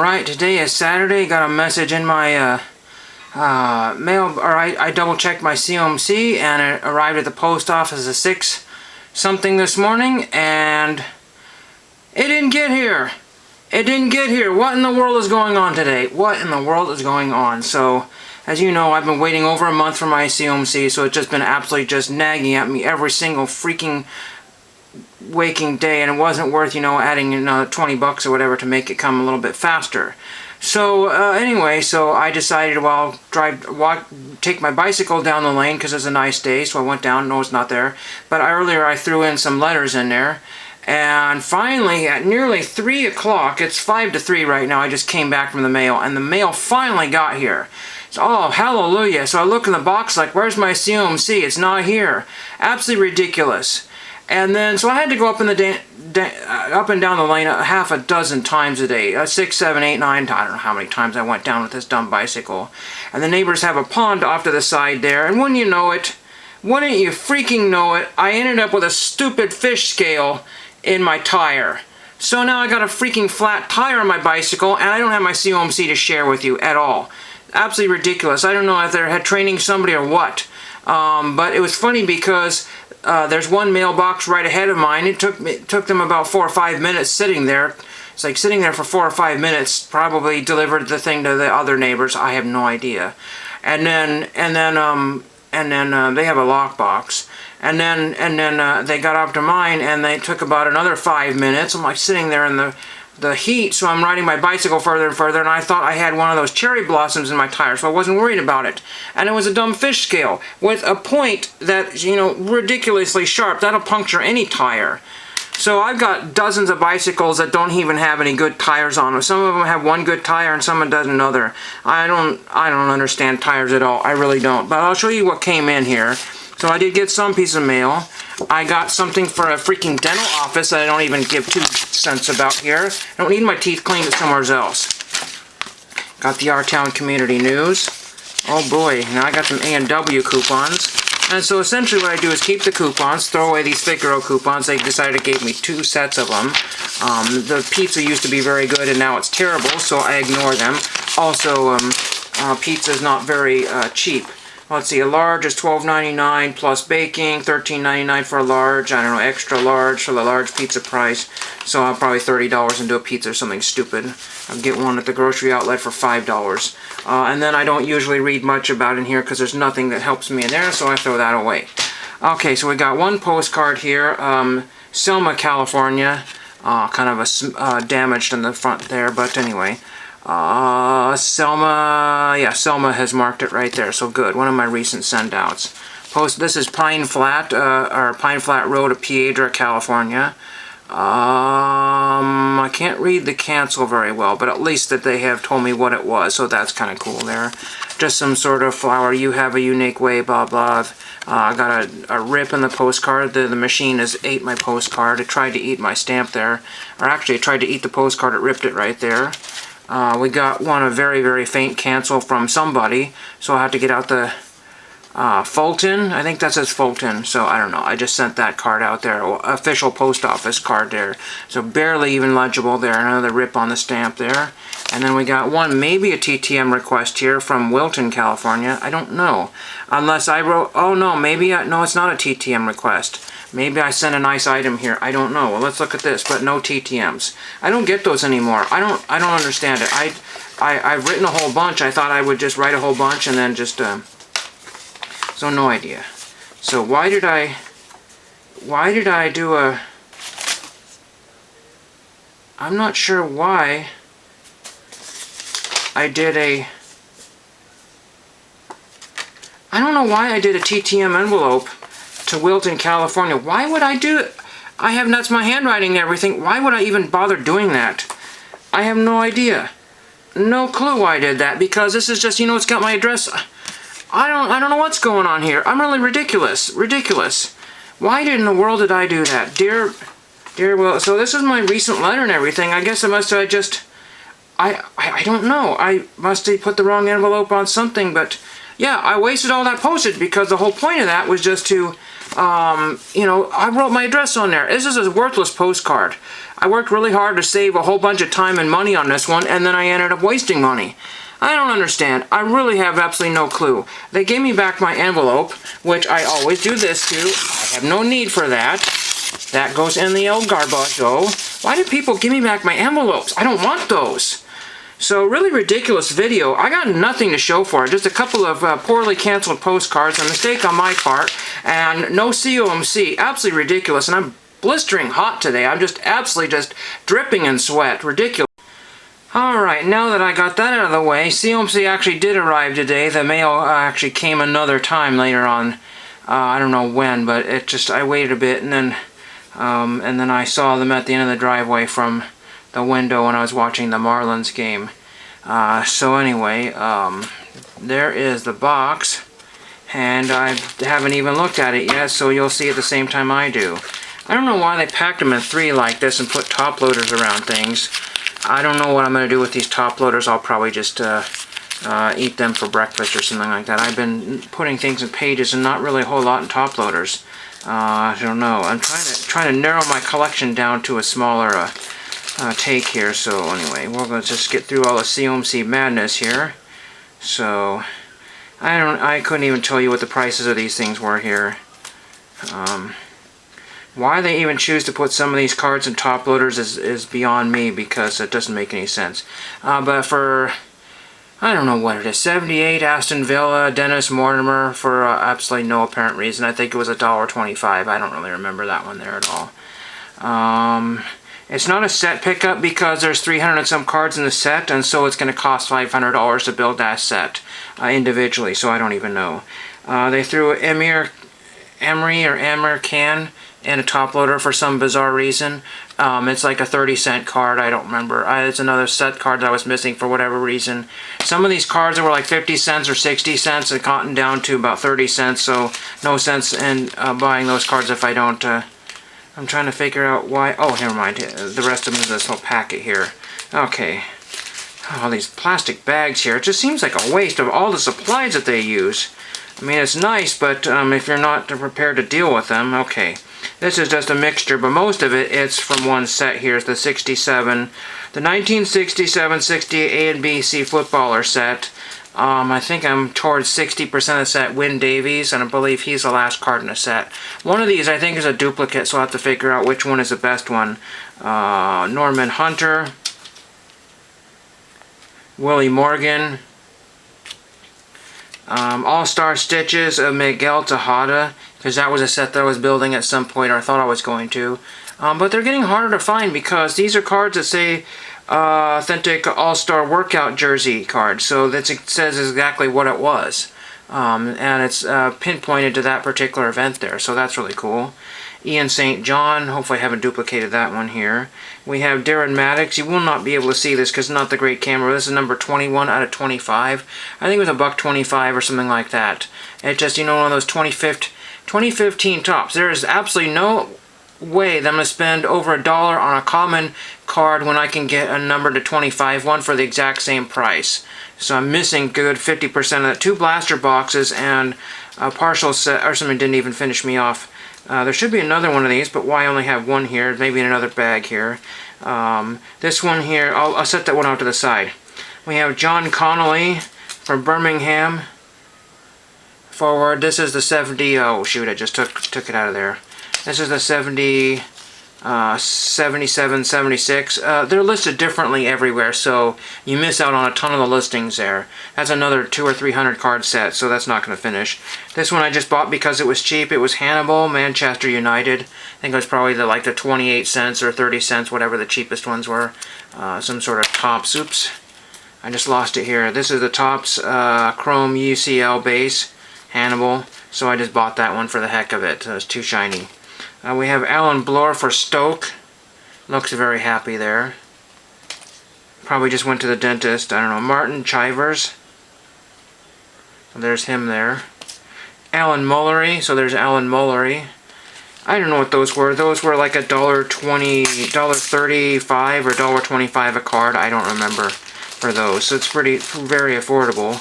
Alright, today is Saturday. Got a message in my mail, or I double checked my COMC and it arrived at the post office at 6 something this morning and it didn't get here. It didn't get here. What in the world is going on today? What in the world is going on? So, as you know, I've been waiting over a month for my COMC, so it's just been absolutely just nagging at me every single freaking waking day, and it wasn't worth, you know, adding another 20 bucks or whatever to make it come a little bit faster. So anyway, so I decided, well, take my bicycle down the lane because it's a nice day, so I went down. No, it's not there, but earlier I threw in some letters in there, and finally at nearly 3 o'clock, it's 5 to 3 right now, I just came back from the mail, and the mail finally got here. So, oh, hallelujah. So I look in the box like, where's my COMC? It's not here. Absolutely ridiculous. And then, so I had to go up in the up and down the lane a half a dozen times a day. 6, 7, 8, 9, I don't know how many times I went down with this dumb bicycle. And the neighbors have a pond off to the side there, and wouldn't you know it, wouldn't you freaking know it, I ended up with a stupid fish scale in my tire. So now I got a freaking flat tire on my bicycle, and I don't have my COMC to share with you at all. Absolutely ridiculous. I don't know if they had training somebody or what. But it was funny because there's one mailbox right ahead of mine. It took them about 4 or 5 minutes sitting there. It's like sitting there for 4 or 5 minutes. Probably delivered the thing to the other neighbors. I have no idea. And then they have a lockbox. And then they got up to mine, and they took about another 5 minutes. I'm like sitting there in the heat, so I'm riding my bicycle further and further, and I thought I had one of those cherry blossoms in my tire, so I wasn't worried about it. And it was a dumb fish scale with a point that, you know, ridiculously sharp. That'll puncture any tire. So I've got dozens of bicycles that don't even have any good tires on them. Some of them have one good tire and some does another. I don't understand tires at all. I really don't. But I'll show you what came in here. So I did get some piece of mail. I got something for a freaking dental office that I don't even give 2 cents about here. I don't need my teeth cleaned somewhere else. Got the R-Town Community News. Oh boy, now I got some A&W coupons. And so essentially what I do is keep the coupons, throw away these Figaro coupons. They decided to give me 2 sets of them. The pizza used to be very good and now it's terrible, so I ignore them. Also, pizza is not very cheap. Let's see, a large is $12.99 plus baking, $13.99 for a large, I don't know, extra large for the large pizza price. So I'll probably $30 and do a pizza or something stupid. I'll get one at the grocery outlet for $5. And then I don't usually read much about in here because there's nothing that helps me in there, so I throw that away. Okay, so we got one postcard here, Selma, California. Kind of damaged in the front there, but anyway. Selma has marked it right there, so good. One of my recent send-outs. This is Pine Flat, or Pine Flat Road of Piedra, California. I can't read the cancel very well, but at least that they have told me what it was, so that's kind of cool there. Just some sort of flower, you have a unique way, blah blah. I got a rip in the postcard. The machine has ate my postcard. It tried to eat my stamp there. Or actually, it tried to eat the postcard, it ripped it right there. We got a very, very faint cancel from somebody, so I'll have to get out the Fulton. I think that says Fulton, so I don't know. I just sent that card out there, official post office card there. So barely even legible there, another rip on the stamp there. And then we got one, maybe a TTM request here from Wilton, California. I don't know. Unless I wrote, oh no, maybe, no, it's not a TTM request. Maybe I sent a nice item here. I don't know. Well, let's look at this, but no TTMs. I don't get those anymore. I don't understand it. I've written a whole bunch. I thought I would just write a whole bunch and then just, so no idea. So why did I do a, I'm not sure why I did a, I don't know why I did a TTM envelope to Wilton, California. Why would I do it? That's my handwriting and everything. Why would I even bother doing that? I have no idea. No clue why I did that, because this is just, you know, it's got my address. I don't know what's going on here. I'm really ridiculous. Why in the world did I do that? Dear Will, so this is my recent letter and everything. I guess I must have just, I don't know. I must have put the wrong envelope on something, but yeah, I wasted all that postage because the whole point of that was just to you know, I wrote my address on there. This is a worthless postcard. I worked really hard to save a whole bunch of time and money on this one, and then I ended up wasting money. I don't understand. I really have absolutely no clue. They gave me back my envelope, which I always do this to. I have no need for that. That goes in the El Garbajo. Why do people give me back my envelopes? I don't want those. So, really ridiculous video. I got nothing to show for it. Just a couple of poorly canceled postcards, a mistake on my part, and no COMC. Absolutely ridiculous. And I'm blistering hot today. I'm just absolutely just dripping in sweat. Ridiculous. Alright, now that I got that out of the way, COMC actually did arrive today. The mail actually came another time later on. I don't know when, but it just, I waited a bit, and then I saw them at the end of the driveway from the window when I was watching the Marlins game. So anyway, there is the box, and I haven't even looked at it yet, so you'll see at the same time I do. I don't know why they packed them in 3 like this and put top loaders around things. I don't know what I'm going to do with these top loaders. I'll probably just eat them for breakfast or something like that. I've been putting things in pages and not really a whole lot in top loaders. I don't know. I'm trying to narrow my collection down to a smaller take here. So anyway, we're going to just get through all the COMC madness here. So I couldn't even tell you what the prices of these things were here. Why they even choose to put some of these cards in top loaders is beyond me, because it doesn't make any sense. But for, I don't know what it is, 78 Aston Villa, Dennis Mortimer, for absolutely no apparent reason. I think it was $1.25. I don't really remember that one there at all. It's not a set pickup because there's 300 and some cards in the set, and so it's going to cost $500 to build that set individually, so I don't even know. They threw Emir Can and a top loader for some bizarre reason. It's like a 30-cent card, I don't remember. It's another set card that I was missing for whatever reason. Some of these cards were like 50 cents or 60 cents and gotten down to about 30 cents, so no sense in buying those cards if I don't. I'm trying to figure out why. Oh, never mind. The rest of them is this whole packet here. Okay. All these plastic bags here. It just seems like a waste of all the supplies that they use. I mean, it's nice, but if you're not prepared to deal with them, okay. This is just a mixture, but most of it's from one set here. It's the 67, the 1967-68 A and B C footballer set. I think I'm towards 60% of the set, Win Davies, and I believe he's the last card in the set. One of these I think is a duplicate, so I'll have to figure out which one is the best one. Norman Hunter, Willie Morgan, All-Star Stitches of Miguel Tejada, because that was a set that I was building at some point, or I thought I was going to. But they're getting harder to find because these are cards that say authentic All-Star workout jersey card, so it says exactly what it was. And it's pinpointed to that particular event there, so that's really cool. Ian St. John, hopefully I haven't duplicated that one here. We have Darren Maddox. You will not be able to see this because it's not the great camera. This is number 21 out of 25. I think it was $1.25 or something like that. It just, you know, one of those 2015 tops. There is absolutely no way that I'm going to spend over $1 on a common card when I can get a number to 25 one for the exact same price. So I'm missing good 50% of that. 2 blaster boxes and a partial set, or something didn't even finish me off. There should be another one of these, but why only have one here? Maybe in another bag here. This one here, I'll set that one out to the side. We have John Connolly from Birmingham. Forward. This is the 70. Oh shoot! I just took it out of there. This is the 70, 77, 76. They're listed differently everywhere, so you miss out on a ton of the listings there. That's another 200 or 300 card set, so that's not going to finish. This one I just bought because it was cheap. It was Hannibal, Manchester United. I think it was probably like the 28 cents or 30 cents, whatever the cheapest ones were. Some sort of Topps. Oops, I just lost it here. This is the Topps Chrome UCL base, Hannibal. So I just bought that one for the heck of it. It's too shiny. We have Alan Bloor for Stoke. Looks very happy there. Probably just went to the dentist. I don't know. Martin Chivers. So there's him there. Alan Mullery. So there's Alan Mullery. I don't know what those were. Those were like $1.20, $1.35 or $1.25 a card. I don't remember for those. So it's very affordable.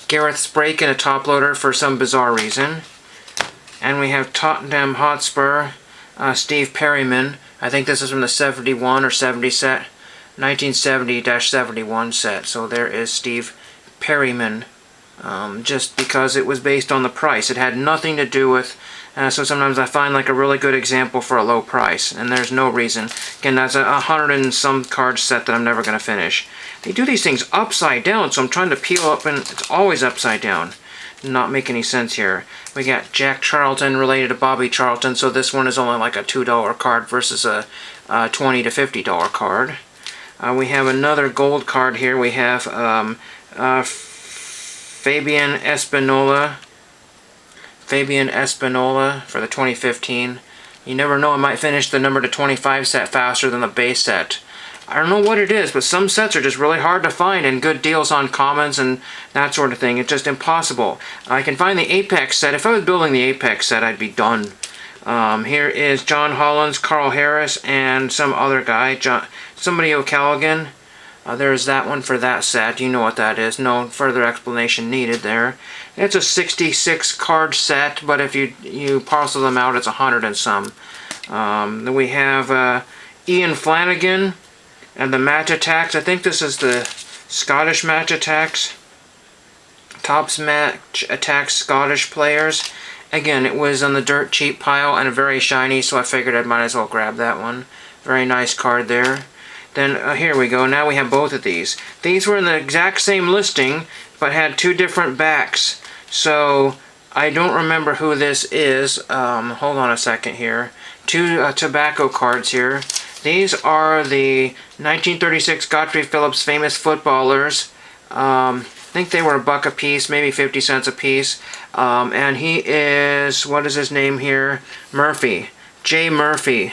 Gareth Sprake in a top loader for some bizarre reason. And we have Tottenham Hotspur, Steve Perryman. I think this is from the 71 or 70 set. 1970-71 set. So there is Steve Perryman. Just because it was based on the price. It had nothing to do with... so sometimes I find like a really good example for a low price. And there's no reason. Again, that's a 100 and some card set that I'm never going to finish. They do these things upside down, so I'm trying to peel up and it's always upside down. Not make any sense here. We got Jack Charlton related to Bobby Charlton, so this one is only like a $2 card versus a $20 to $50 card. We have another gold card here. We have Fabian Espinola for the 2015. You never know, I might finish the number to 25 set faster than the base set. I don't know what it is, but some sets are just really hard to find and good deals on commons and that sort of thing. It's just impossible. I can find the Apex set. If I was building the Apex set, I'd be done. Here is John Hollins, Carl Harris, and some other guy, somebody O'Callaghan. There's that one for that set. You know what that is. No further explanation needed there. It's a 66 card set, but if you parcel them out, it's 100 and some. Then we have Ian Flanagan and the Match Attacks. I think this is the Scottish Match Attacks. Topps Match Attacks Scottish players. Again, it was on the dirt cheap pile and very shiny, so I figured I might as well grab that one. Very nice card there. Then here we go. Now we have both of these. These were in the exact same listing, but had two different backs. So I don't remember who this is. Hold on a second here. Two tobacco cards here. These are the 1936 Godfrey Phillips Famous Footballers. I think they were $1 a piece, maybe 50 cents a piece. And he is, what is his name here? Murphy. J. Murphy.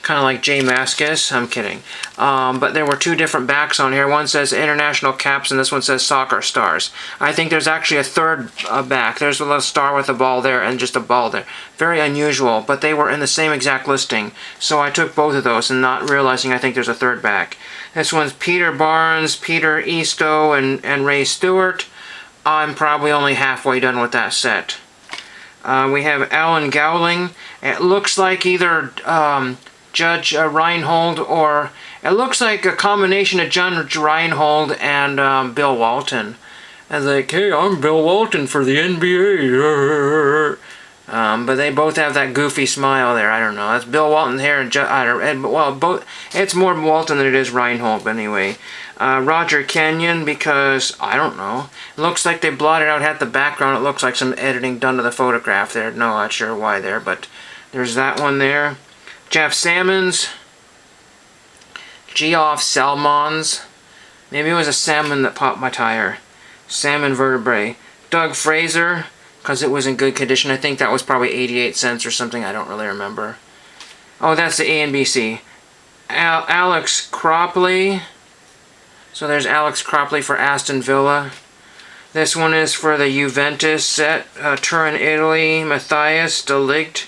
Kind of like J. Mascis. I'm kidding. But there were two different backs on here. One says International Caps and this one says Soccer Stars. I think there's actually a third back. There's a little star with a ball there and just a ball there. Very unusual, but they were in the same exact listing. So I took both of those and not realizing I think there's a third back. This one's Peter Barnes, Peter Eastoe, and Ray Stewart. I'm probably only halfway done with that set. We have Alan Gowling. It looks like either... Judge Reinhold, or it looks like a combination of Judge Reinhold and Bill Walton. And like, hey, I'm Bill Walton for the NBA. But they both have that goofy smile there. I don't know. That's Bill Walton here, and well, both. It's more Walton than it is Reinhold. But anyway, Roger Kenyon, because I don't know. It looks like they blotted out half the background. It looks like some editing done to the photograph there. No, not sure why there, but there's that one there. Jeff Salmons, Geoff Salmons, maybe it was a salmon that popped my tire, salmon vertebrae. Doug Fraser, because it was in good condition. I think that was probably 88 cents or something, I don't really remember. Oh, that's the A and B C. Alex Cropley, so there's Alex Cropley for Aston Villa. This one is for the Juventus set, Turin, Italy, Matthias de Ligt.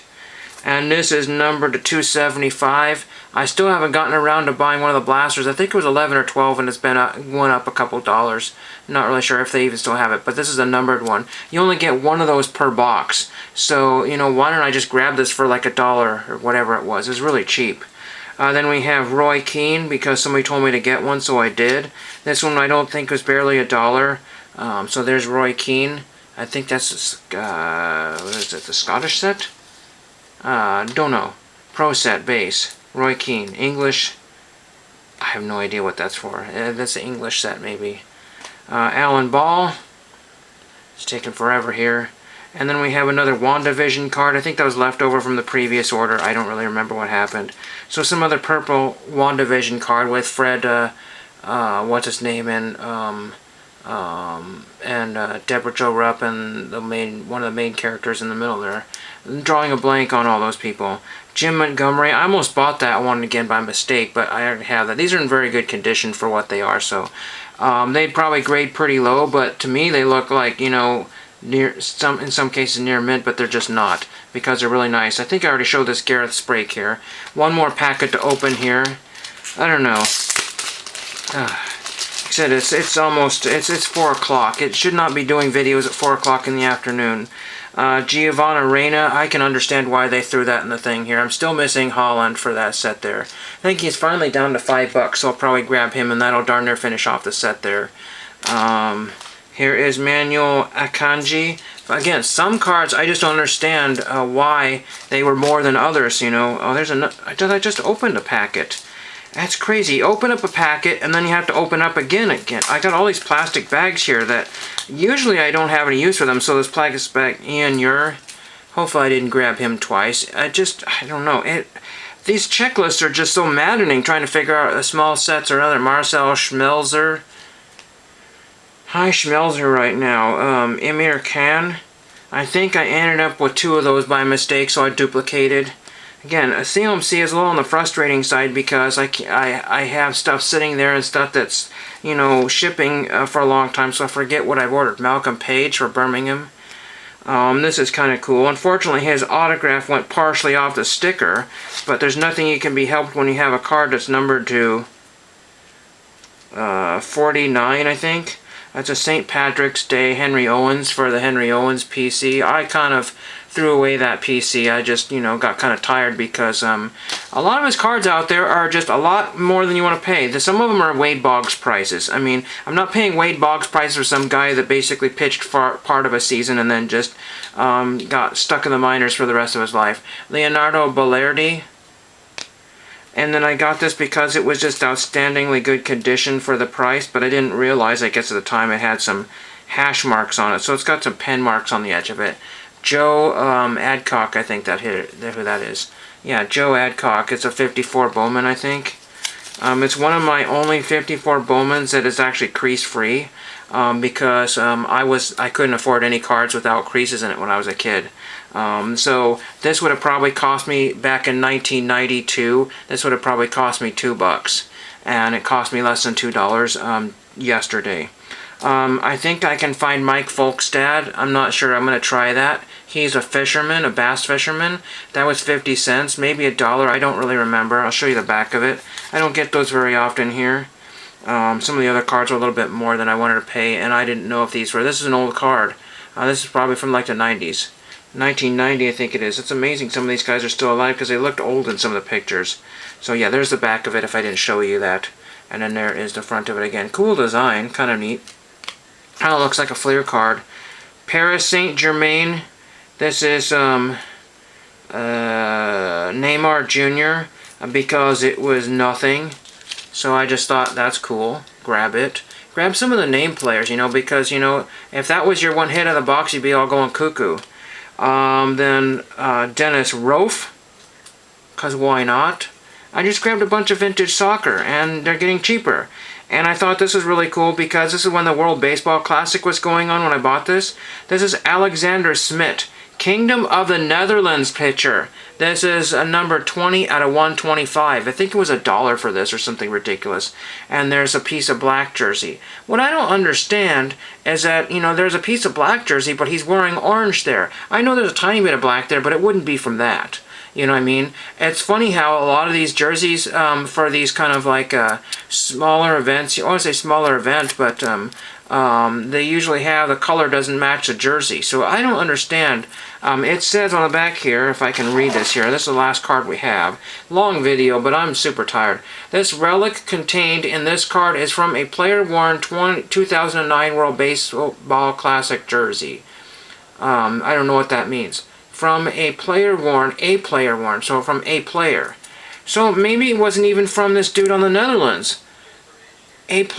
And this is numbered to 275. I still haven't gotten around to buying one of the blasters. I think it was 11 or 12 and it's been went up a couple dollars. Not really sure if they even still have it, but this is a numbered one. You only get one of those per box. So, you know, why don't I just grab this for like $1 or whatever it was. It's really cheap. Then we have Roy Keane, because somebody told me to get one, so I did. This one I don't think was barely $1. So there's Roy Keane. I think that's, what is it, the Scottish set? Don't know. Pro set base. Roy Keane. English. I have no idea what that's for. That's the English set maybe. Alan Ball. It's taking forever here. And then we have another WandaVision card. I think that was left over from the previous order. I don't really remember what happened. So some other purple WandaVision card with Fred, what's his name, and Deborah Jo Rupp and one of the main characters in the middle there. I'm drawing a blank on all those people. Jim Montgomery, I almost bought that one again by mistake, but I already have that. These are in very good condition for what they are, so they'd probably grade pretty low, but to me they look like, you know, in some cases near mint, but they're just not, because they're really nice. I think I already showed this Gareth Sprake here. One more packet to open here. I don't know. Like I said, it's 4 o'clock. It should not be doing videos at 4 o'clock in the afternoon. Giovanna Reina, I can understand why they threw that in the thing here. I'm still missing Holland for that set there. I think he's finally down to $5, so I'll probably grab him, and that'll darn near finish off the set there. Here is Manuel Akanji. Again, some cards I just don't understand why they were more than others, you know. Oh, there's another. I just opened a packet. That's crazy. Open up a packet and then you have to open up again. I got all these plastic bags here that usually I don't have any use for them. So this plastic bag, Ian Ure. Hopefully I didn't grab him twice. I don't know. These checklists are just so maddening trying to figure out small sets or other. Marcel Schmelzer. Hi Schmelzer right now. Emir Khan. I think I ended up with 2 of those by mistake, so I duplicated. Again, a COMC is a little on the frustrating side because I have stuff sitting there and stuff that's, you know, shipping for a long time, so I forget what I've ordered. Malcolm Page for Birmingham. This is kind of cool. Unfortunately, his autograph went partially off the sticker, but there's nothing you can be helped when you have a card that's numbered to 49, I think. That's a St. Patrick's Day Henry Owens for the Henry Owens PC. I kind of threw away that PC. I just, you know, got kind of tired because a lot of his cards out there are just a lot more than you want to pay. Some of them are Wade Boggs prices. I mean, I'm not paying Wade Boggs prices for some guy that basically pitched for part of a season and then just got stuck in the minors for the rest of his life. Leonardo Balerdi. And then I got this because it was just outstandingly good condition for the price, but I didn't realize, I guess at the time, it had some hash marks on it. So it's got some pen marks on the edge of it. Joe Adcock, I think who that is. Yeah, Joe Adcock. It's a 54 Bowman, I think. It's one of my only 54 Bowmans that is actually crease-free because I couldn't afford any cards without creases in it when I was a kid. So this would have probably cost me, back in 1992, this would have probably cost me $2. And it cost me less than $2 yesterday. I think I can find Mike Folkstad. I'm not sure. I'm going to try that. He's a fisherman, a bass fisherman. That was 50 cents, maybe $1. I don't really remember. I'll show you the back of it. I don't get those very often here. Some of the other cards are a little bit more than I wanted to pay, and I didn't know if these were. This is an old card. This is probably from like the 90s. 1990, I think it is. It's amazing some of these guys are still alive because they looked old in some of the pictures. So yeah, there's the back of it if I didn't show you that. And then there is the front of it again. Cool design, kind of neat. Kind of looks like a Fleer card. Paris Saint-Germain. This is Neymar Jr. Because it was nothing. So I just thought that's cool. Grab it. Grab some of the name players, you know, because, you know, if that was your one hit of the box, you'd be all going cuckoo. Then Dennis Rofe, because why not? I just grabbed a bunch of vintage soccer, and they're getting cheaper. And I thought this was really cool because this is when the World Baseball Classic was going on when I bought this. This is Alexander Smit, Kingdom of the Netherlands pitcher. This is a number 20 out of 125. I think it was $1 for this or something ridiculous. And there's a piece of black jersey. What I don't understand is that, you know, there's a piece of black jersey, but he's wearing orange there. I know there's a tiny bit of black there, but it wouldn't be from that. You know what I mean? It's funny how a lot of these jerseys for these kind of like smaller events, you always say smaller event, but they usually have the color doesn't match the jersey. So I don't understand. It says on the back here, if I can read this here, this is the last card we have. Long video, but I'm super tired. This relic contained in this card is from a player-worn 2009 World Baseball Classic jersey. I don't know what that means. From a player-worn, so from a player. So maybe it wasn't even from this dude on the Netherlands. Maybe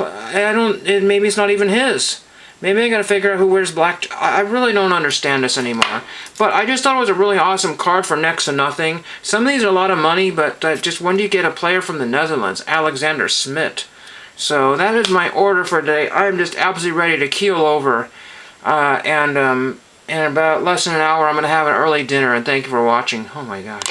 it's not even his. Maybe I gotta figure out who wears black. I really don't understand this anymore. But I just thought it was a really awesome card for next to nothing. Some of these are a lot of money, but just when do you get a player from the Netherlands? Alexander Smit. So that is my order for today. I'm just absolutely ready to keel over. In about less than an hour, I'm going to have an early dinner, and thank you for watching. Oh my gosh.